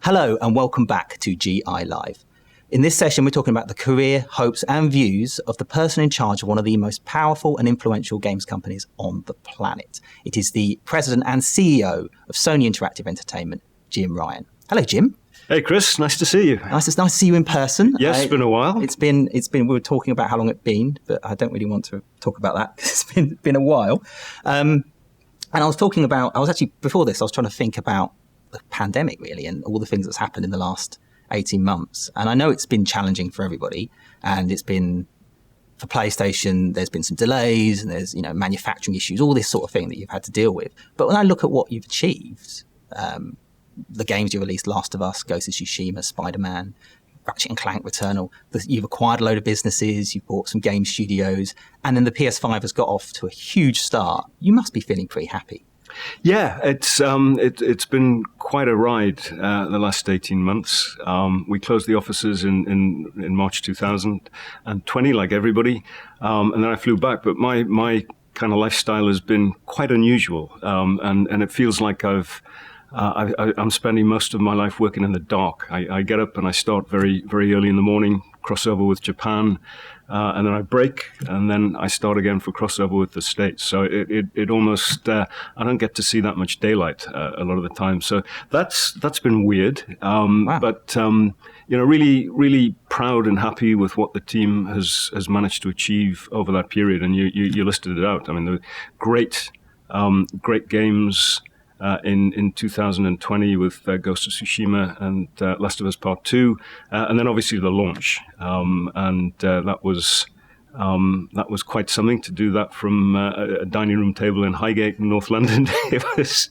Hello and welcome back to GI Live. In this session, we're talking about the career, hopes and views of the person in charge of one of the most powerful and influential games companies on the planet. It is the president and CEO of Sony Interactive Entertainment, Jim Ryan. Hello, Jim. Hey, Chris. Nice to see you. Nice to see you in person. Yes, it's been a while. It's been. We were talking about how long it's been, but I don't really want to talk about that because it's been a while. And I was actually, before this, I was trying to think about the pandemic really and all the things that's happened in the last 18 months. And I know it's been challenging for everybody, and it's been for PlayStation, there's been some delays and there's, manufacturing issues, all this sort of thing that you've had to deal with. But when I look at what you've achieved, the games you released, Last of Us, Ghost of Tsushima, Spider-Man, Ratchet & Clank, Returnal, you've acquired a load of businesses, you've bought some game studios, and then the PS5 has got off to a huge start. You must be feeling pretty happy. Yeah, it's been quite a ride the last 18 months. We closed the offices in March 2020, like everybody, and then I flew back. But my kind of lifestyle has been quite unusual, and it feels like I'm spending most of my life working in the dark. I get up and I start very, very early in the morning, crossover with Japan, and then I break, and then I start again for crossover with the States. So it almost, I don't get to see that much daylight a lot of the time. So that's been weird. Wow. But, really, really proud and happy with what the team has managed to achieve over that period. And you listed it out. I mean, the great games in 2020 with Ghost of Tsushima and Last of Us Part 2, and then obviously the launch. That was quite something to do that from a dining room table in Highgate in North London. It was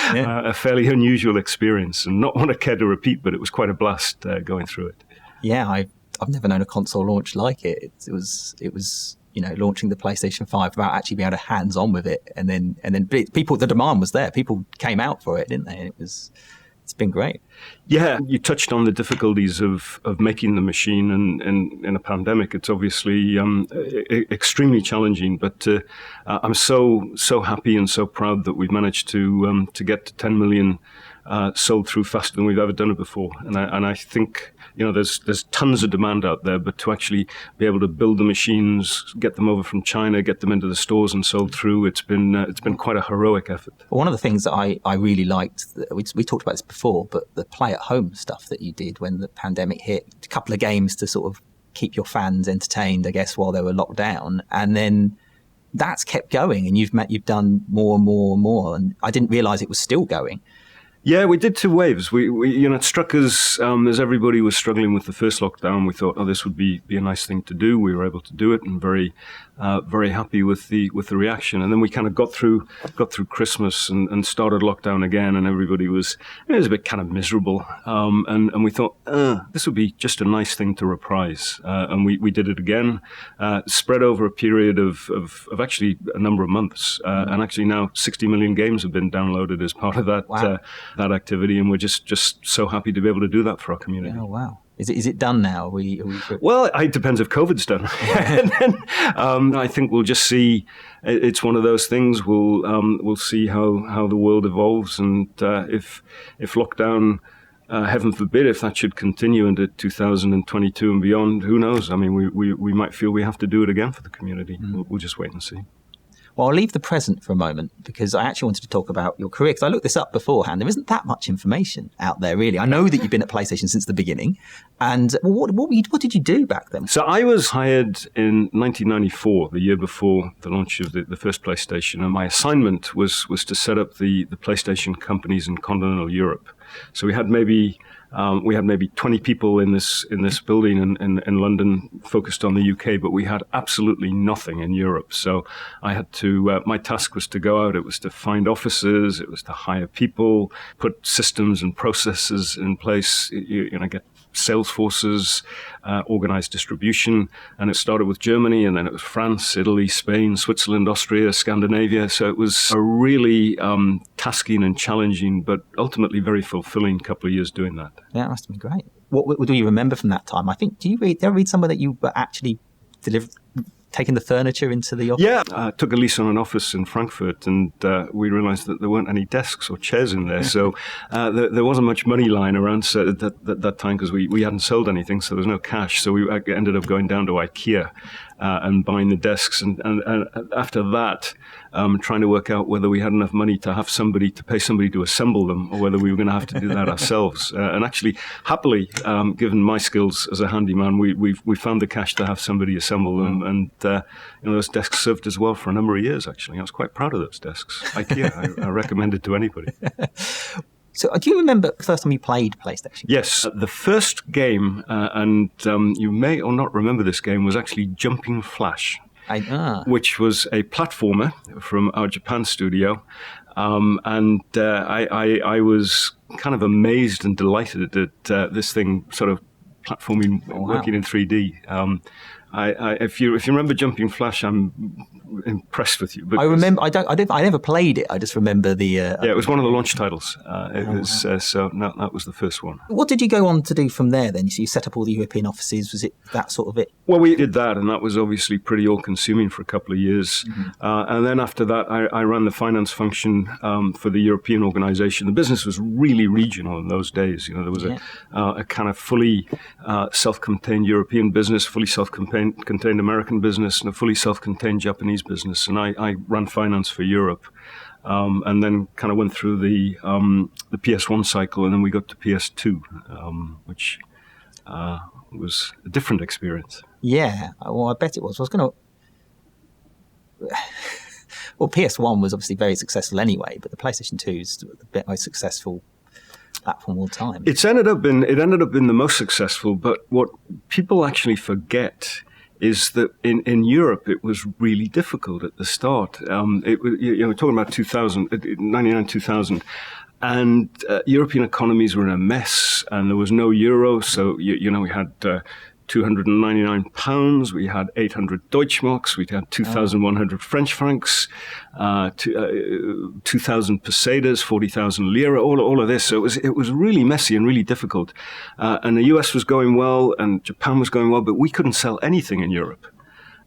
a fairly unusual experience, and not one I care to repeat, but it was quite a blast going through it. Yeah, I've never known a console launch like it. It was launching the PlayStation 5 without actually being able to hands-on with it. And then people, the demand was there. People came out for it, didn't they? It's been great. Yeah, you touched on the difficulties of making the machine, and in a pandemic, it's obviously extremely challenging. But I'm so happy and so proud that we've managed to get to 10 million sold through faster than we've ever done it before. And I think there's tons of demand out there, but to actually be able to build the machines, get them over from China, get them into the stores and sold through, it's been quite a heroic effort. One of the things that I really liked, we talked about this before, but the play at home stuff that you did when the pandemic hit, a couple of games to sort of keep your fans entertained, I guess, while they were locked down, and then that's kept going, and you've done more and more and more, and I didn't realize it was still going. Yeah, we did two waves. We it struck us as everybody was struggling with the first lockdown. We thought, this would be a nice thing to do. We were able to do it, and very happy with the reaction. And then we kind of got through Christmas and started lockdown again, and everybody was a bit kind of miserable. And we thought, this would be just a nice thing to reprise. And we did it again, spread over a period of actually a number of months. And actually now 60 million games have been downloaded as part of that. Wow. That activity, and we're just so happy to be able to do that for our community. Oh wow! Is it done now? Well, it depends if COVID's done. And then, I think we'll just see. It's one of those things. We'll see how the world evolves, and if lockdown, heaven forbid, if that should continue into 2022 and beyond, who knows? I mean, we might feel we have to do it again for the community. We'll just wait and see. Well, I'll leave the present for a moment because I actually wanted to talk about your career, because I looked this up beforehand. There isn't that much information out there, really. I know that you've been at PlayStation since the beginning. And what did you do back then? So I was hired in 1994, the year before the launch of the first PlayStation. And my assignment was to set up the PlayStation companies in continental Europe. So we had maybe 20 people in this building in London focused on the UK, but we had absolutely nothing in Europe. So I had to, my task was to go out. It was to find offices. It was to hire people, put systems and processes in place, get sales forces, organized distribution. And it started with Germany, and then it was France, Italy, Spain, Switzerland, Austria, Scandinavia. So it was a really tasking and challenging, but ultimately very fulfilling couple of years doing that. Yeah, it must have been great. What do you remember from that time? I think, did you ever read somewhere that you were actually taking the furniture into the office? Yeah, I took a lease on an office in Frankfurt, and we realized that there weren't any desks or chairs in there. So there wasn't much money lying around at that time, because we hadn't sold anything, so there was no cash. So we ended up going down to IKEA and buying the desks. And after that, trying to work out whether we had enough money to pay somebody to assemble them, or whether we were going to have to do that ourselves. And actually, happily, given my skills as a handyman, we found the cash to have somebody assemble them. And those desks served us well for a number of years, actually. I was quite proud of those desks. IKEA, I recommend it to anybody. So do you remember the first time you played PlayStation? Yes. The first game, and you may or not remember this game, was actually Jumping Flash, which was a platformer from our Japan studio. And I was kind of amazed and delighted at this thing sort of platforming, working in 3D. If you remember Jumping Flash, I'm impressed with you. I remember. I never played it. I just remember the. It was one of the launch titles. That was the first one. What did you go on to do from there then? So you set up all the European offices. Was it that sort of it? Well, we did that, and that was obviously pretty all-consuming for a couple of years. Mm-hmm. And then after that, I ran the finance function for the European organization. The business was really regional in those days. There was a kind of fully self-contained European business, fully self-contained American business, and a fully self-contained Japanese business. And I ran finance for Europe. And then kind of went through the PS1 cycle, and then we got to PS2, which was a different experience. Yeah, well, I bet it was. I was going to... Well, PS1 was obviously very successful anyway, but the PlayStation 2 is the most successful platform of all time. It ended up being the most successful, but what people actually forget is that in Europe it was really difficult at the start. We're talking about 99, 2000, and European economies were in a mess, and there was no euro, so we had £299, we had 800 Deutschmarks, we had 2,100 French francs, 2,000 pesetas, 40,000 lira, all of this. So it was really messy and really difficult. And the US was going well, and Japan was going well, but we couldn't sell anything in Europe.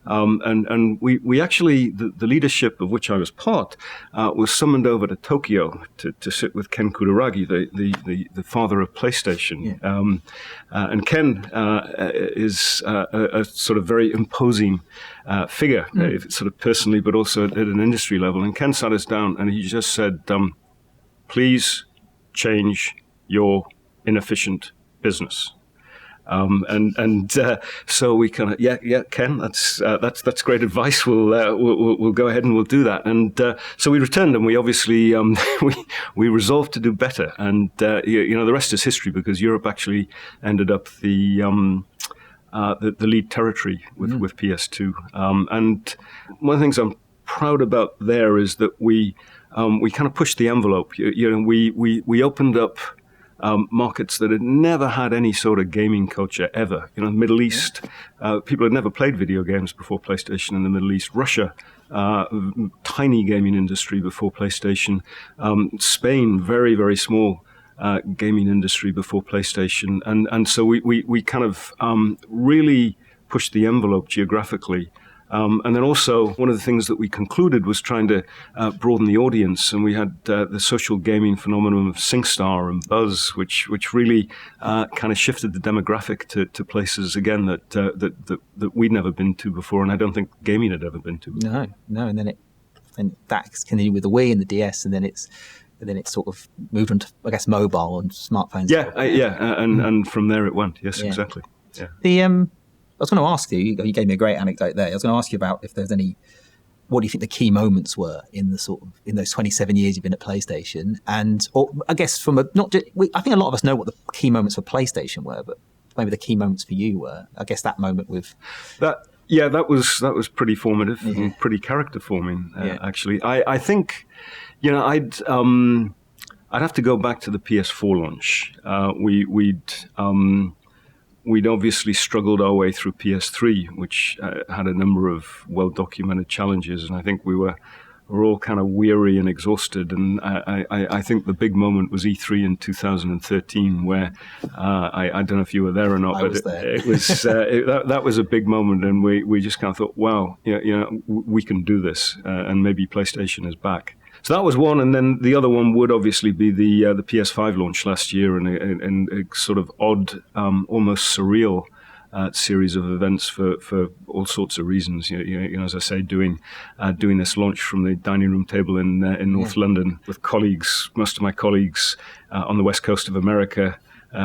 And we actually, the leadership of which I was part, was summoned over to Tokyo to sit with Ken Kutaragi, the father of PlayStation. Yeah. And Ken is a sort of very imposing figure, sort of personally, but also at an industry level. And Ken sat us down and he just said, please change your inefficient business. So we kind of, Ken, that's great advice. We'll go ahead and we'll do that. And so we returned, and we obviously we resolved to do better. And the rest is history, because Europe actually ended up the lead territory with PS2. And one of the things I'm proud about there is that we kind of pushed the envelope. We opened up markets that had never had any sort of gaming culture ever. Middle East, people had never played video games before PlayStation in the Middle East. Russia, tiny gaming industry before PlayStation. Spain, very, very small gaming industry before PlayStation. And so we kind of really pushed the envelope geographically. And then also, one of the things that we concluded was trying to broaden the audience, and we had the social gaming phenomenon of SingStar and Buzz, which really kind of shifted the demographic to places again that we'd never been to before, and I don't think gaming had ever been to before. No, and then that continued with the Wii and the DS, and then it sort of moved on to, I guess, mobile and smartphones. And from there it went. Yes, exactly. Yeah. I was going to ask you gave me a great anecdote there. I was going to ask you about if there's what do you think the key moments were in those 27 years you've been at PlayStation? Or I guess I think a lot of us know what the key moments for PlayStation were, but maybe the key moments for you were, I guess, that moment with... That was pretty formative and pretty character forming, actually. I think, I'd have to go back to the PS4 launch. We'd obviously struggled our way through PS3, which had a number of well-documented challenges, and I think we were were all kind of weary and exhausted. And I think the big moment was E3 in 2013, where I don't know if you were there or not, but it was that was a big moment, and we just kind of thought, wow, we can do this, and maybe PlayStation is back. So that was one, and then the other one would obviously be the PS5 launch last year, and a sort of odd, almost surreal series of events for all sorts of reasons. As I say, doing this launch from the dining room table in North London with colleagues, most of my colleagues on the west coast of America,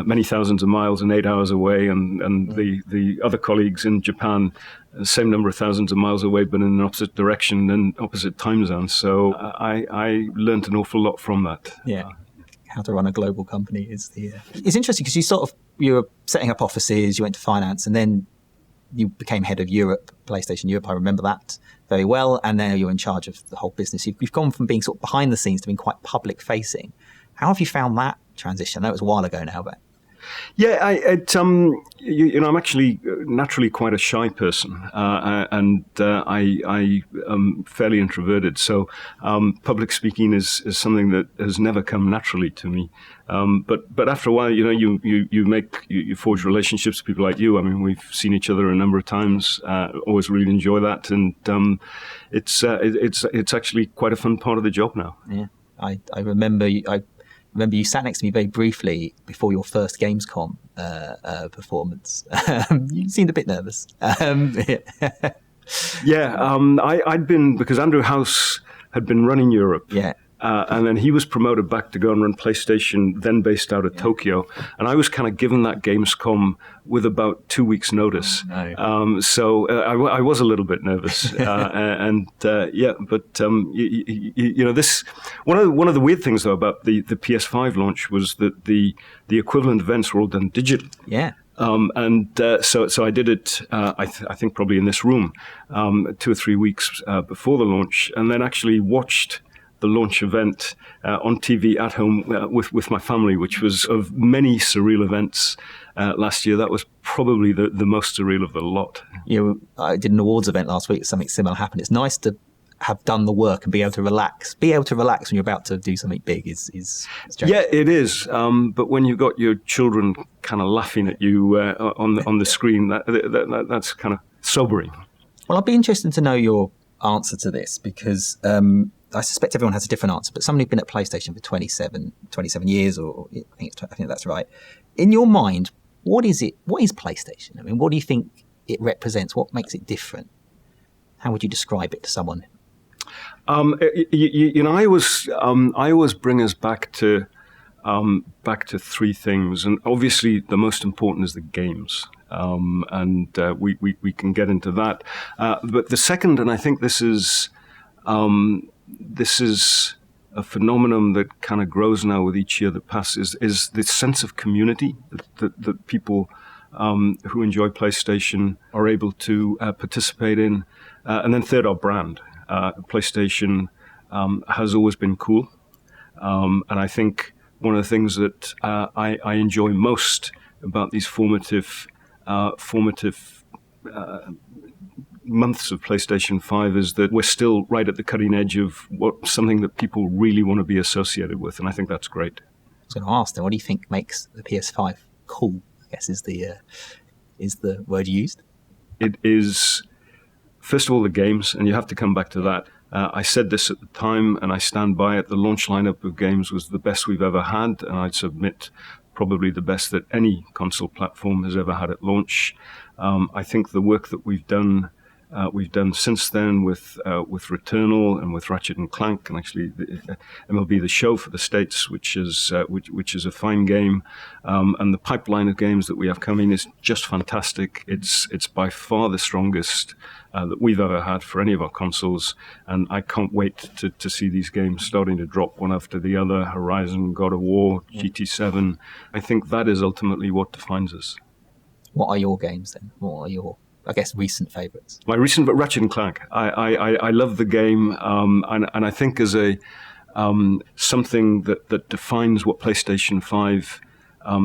many thousands of miles and 8 hours away, and the other colleagues in Japan, the same number of thousands of miles away, but in an opposite direction and opposite time zones. So I learned an awful lot from that. Yeah. How to run a global company is it's interesting because you were setting up offices, you went to finance, and then you became head of Europe, PlayStation Europe. I remember that very well. And now you're in charge of the whole business. You've gone from being sort of behind the scenes to being quite public facing. How have you found that transition? I know it was a while ago now, but. Yeah, I'm actually naturally quite a shy person, and I am fairly introverted. So public speaking is something that has never come naturally to me. But after a while, you forge relationships with people like you. I mean, we've seen each other a number of times. Always really enjoy that, and it's actually quite a fun part of the job now. Yeah, I remember you sat next to me very briefly before your first Gamescom performance. You seemed a bit nervous. I'd been, because Andrew House had been running Europe. Yeah. And then he was promoted back to go and run PlayStation, then based out of Tokyo. And I was kind of given that Gamescom with about 2 weeks' notice. Oh, no. So I was a little bit nervous. This one of the weird things though about the PS5 launch was that the equivalent events were all done digitally. Yeah. So I did it, I think probably in this room, 2 or 3 weeks before the launch, and then actually watched the launch event on TV at home with my family, which was, of many surreal events last year, that was probably the most surreal of the lot. I did an awards event last week. Something similar happened. It's nice to have done the work and be able to relax. Be able to relax when you're about to do something big is strange. Yeah, it is. But when you've got your children kind of laughing at you on the screen, that's kind of sobering. Well, I'd be interested to know your answer to this, because I suspect everyone has a different answer, but somebody who's been at PlayStation for 27 years, or I think that's right. In your mind, what is it? What is PlayStation? I mean, what do you think it represents? What makes it different? How would you describe it to someone? I always bring us back to three things, and obviously the most important is the games. We can get into that. But the second, and I think this is a phenomenon that kind of grows now with each year that passes, is this sense of community that people who enjoy PlayStation are able to participate in. And then third, our brand. PlayStation has always been cool. And I think one of the things that I enjoy most about these formative months of PlayStation 5 is that we're still right at the cutting edge of something that people really want to be associated with, and I think that's great. I was going to ask then, what do you think makes the PS5 cool? I guess is the word used. It is, first of all, the games, and you have to come back to that. I said this at the time, and I stand by it. The launch lineup of games was the best we've ever had, and I'd submit probably the best that any console platform has ever had at launch. I think the work that we've done since then with Returnal and with Ratchet and Clank, and actually the MLB The Show for the States, which is a fine game, and the pipeline of games that we have coming is just fantastic. It's by far the strongest that we've ever had for any of our consoles, and I can't wait to see these games starting to drop one after the other. Horizon, God of War, GT7. I think that is ultimately what defines us. What are your games then? What are your, I guess, recent favourites? My recent, but Ratchet and Clank. I love the game, and I think as a something that defines what PlayStation 5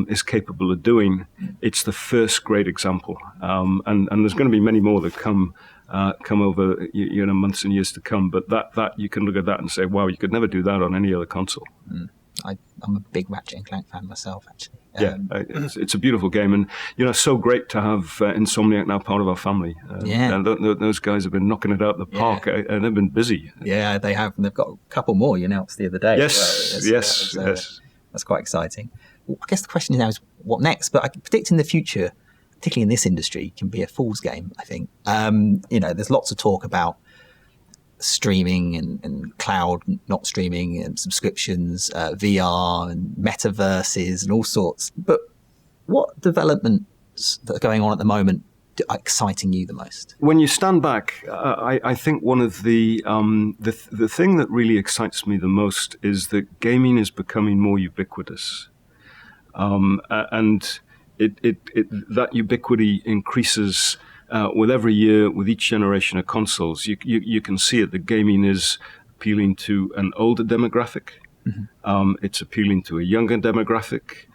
is capable of doing, it's the first great example. And there's going to be many more that come come over months and years to come. But that you can look at that and say, wow, you could never do that on any other console. I'm a big Ratchet and Clank fan myself, actually. It's a beautiful game, and so great to have Insomniac now part of our family. And those guys have been knocking it out the park, and they've been busy. Yeah, they have, and they've got a couple more you announced the other day. Yes. That's quite exciting. Well, I guess the question now is what next? But I can predict in the future, particularly in this industry, can be a fool's game, I think. There's lots of talk about streaming and cloud not streaming and subscriptions, VR and metaverses and all sorts. But what developments that are going on at the moment are exciting you the most? When you stand back, I think one of the thing that really excites me the most is that gaming is becoming more ubiquitous, and that ubiquity increases. With every year, with each generation of consoles, you can see it. The gaming is appealing to an older demographic. Mm-hmm. It's appealing to a younger demographic.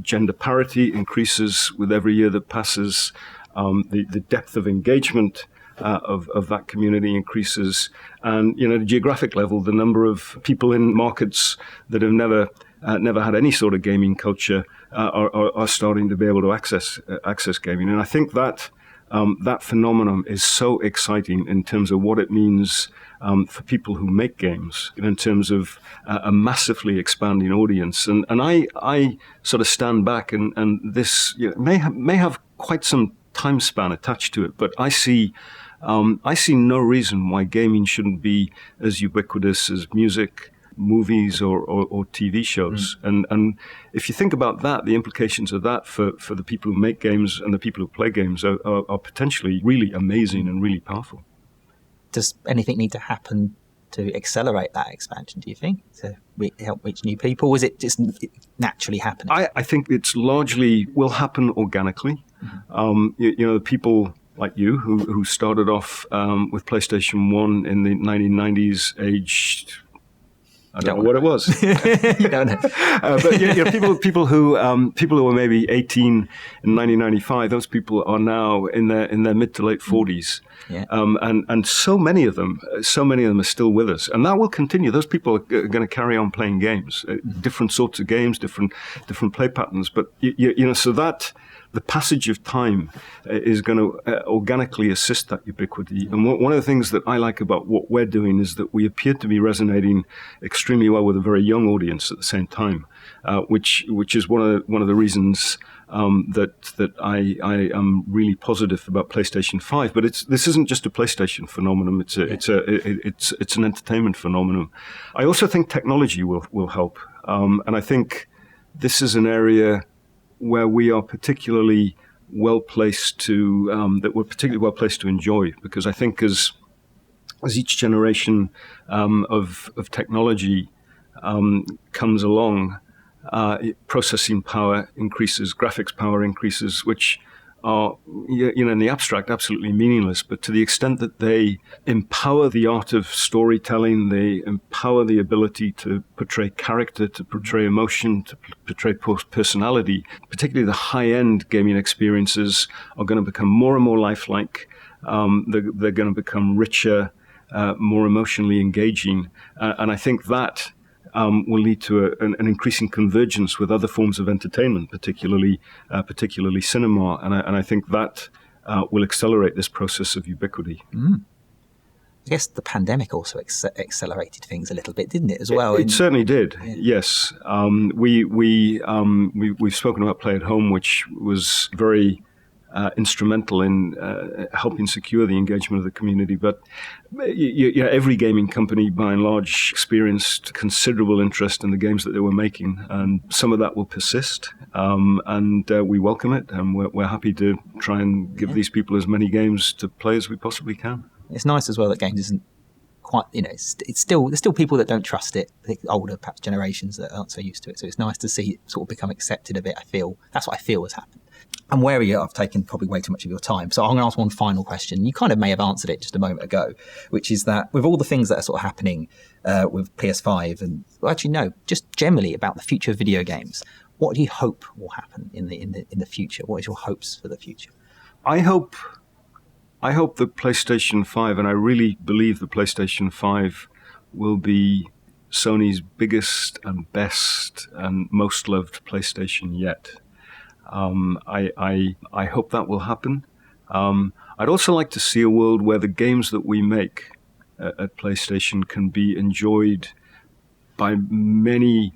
Gender parity increases with every year that passes. The depth of engagement of that community increases. And, the geographic level, the number of people in markets that have never had any sort of gaming culture are starting to be able to access gaming. And I think that phenomenon is so exciting in terms of what it means for people who make games, in terms of a massively expanding audience. And I sort of stand back, and this may have quite some time span attached to it, but I see no reason why gaming shouldn't be as ubiquitous as music, movies, or TV shows. And if you think about that, the implications of that for the people who make games and the people who play games are potentially really amazing and really powerful. Does anything need to happen to accelerate that expansion, do you think, to help reach new people? Is it just naturally happening? I think it's largely will happen organically. Mm-hmm. The people like you who started off with PlayStation 1 in the 1990s, aged... I don't know what it was. You don't know. But people who were maybe 18 in 1995, those people are now in their mid to late 40s. Yeah. And so many of them are still with us, and that will continue. Those people are going to carry on playing games, different sorts of games, different play patterns. But so that the passage of time is going to organically assist that ubiquity. And one of the things that I like about what we're doing is that we appear to be resonating extremely well with a very young audience at the same time, which is one of the reasons that I am really positive about PlayStation 5. But this isn't just a PlayStation phenomenon. It's an entertainment phenomenon. I also think technology will help, and I think this is an area where we are particularly well placed to enjoy, because I think as each generation of technology comes along, processing power increases, graphics power increases, which are, in the abstract, absolutely meaningless. But to the extent that they empower the art of storytelling, they empower the ability to portray character, to portray emotion, to portray personality, particularly the high-end gaming experiences are going to become more and more lifelike. They're going to become richer, more emotionally engaging. And I think that will lead to an increasing convergence with other forms of entertainment, particularly cinema, and I think that will accelerate this process of ubiquity. I guess the pandemic also accelerated things a little bit, didn't it, as well? It certainly did. Yeah. Yes, we've spoken about Play at Home, which was very instrumental in helping secure the engagement of the community. But every gaming company, by and large, experienced considerable interest in the games that they were making, and some of that will persist. And we welcome it, and we're happy to try and give these people as many games to play as we possibly can. It's nice as well that games isn't quite, there's still people that don't trust it, older perhaps generations that aren't so used to it. So it's nice to see it sort of become accepted a bit. That's what I feel has happened. I'm wary I've taken probably way too much of your time. So I'm going to ask one final question. You kind of may have answered it just a moment ago, which is that with all the things that are sort of happening with PS5 and actually no, just generally about the future of video games, what do you hope will happen in the future? What is your hopes for the future? I hope I hope the PlayStation 5, and I really believe the PlayStation 5 will be Sony's biggest and best and most loved PlayStation yet. I hope that will happen. I'd also like to see a world where the games that we make at PlayStation can be enjoyed by many,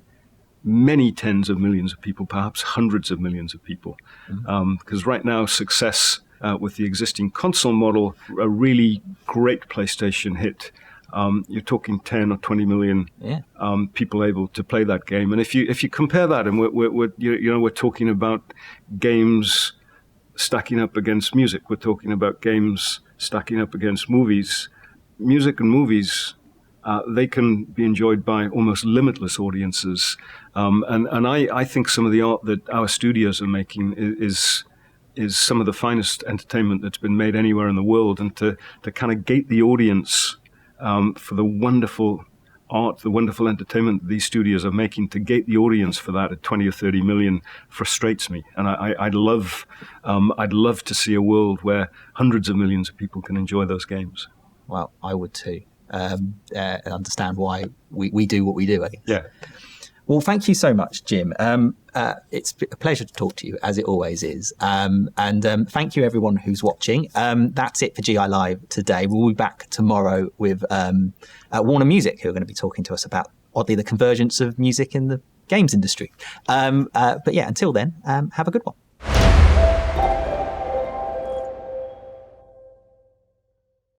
many tens of millions of people, perhaps hundreds of millions of people. Because right now, success with the existing console model, a really great PlayStation hit, you're talking 10 or 20 million people able to play that game. And if you compare that, and we're talking about games stacking up against music, we're talking about games stacking up against movies. Music and movies, they can be enjoyed by almost limitless audiences. And I think some of the art that our studios are making is some of the finest entertainment that's been made anywhere in the world. And to kind of gate the audience for the wonderful art, the wonderful entertainment these studios are making, to gate the audience for that at 20 or 30 million frustrates me. And I'd love to see a world where hundreds of millions of people can enjoy those games. Well, I would too. Understand why we do what we do, I think. Yeah. Well, thank you so much, Jim. It's a pleasure to talk to you, as it always is. And thank you, everyone who's watching. That's it for GI Live today. We'll be back tomorrow with Warner Music, who are going to be talking to us about, oddly, the convergence of music in the games industry. But yeah, until then, have a good one.